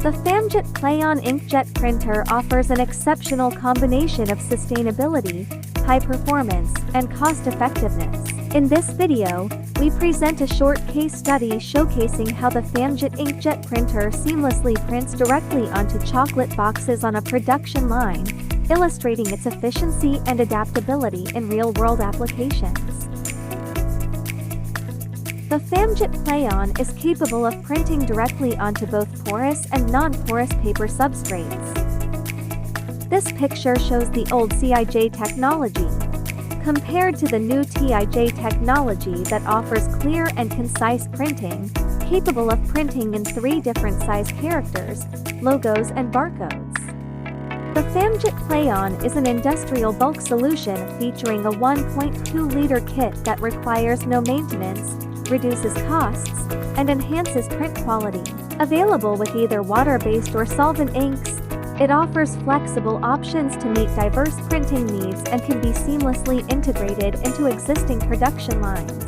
The Famjet Pleyon inkjet printer offers an exceptional combination of sustainability, high performance, and cost-effectiveness. In this video, we present a short case study showcasing how the Famjet inkjet printer seamlessly prints directly onto chocolate boxes on a production line, illustrating its efficiency and adaptability in real-world applications. The Famjet Pleyon is capable of printing directly onto both porous and non-porous paper substrates. This picture shows the old CIJ technology, compared to the new TIJ technology that offers clear and concise printing, capable of printing in 3 different size characters, logos and barcodes. The Famjet Pleyon is an industrial bulk solution featuring a 1.2-liter kit that requires no maintenance, reduces costs, and enhances print quality. Available with either water-based or solvent inks, it offers flexible options to meet diverse printing needs and can be seamlessly integrated into existing production lines.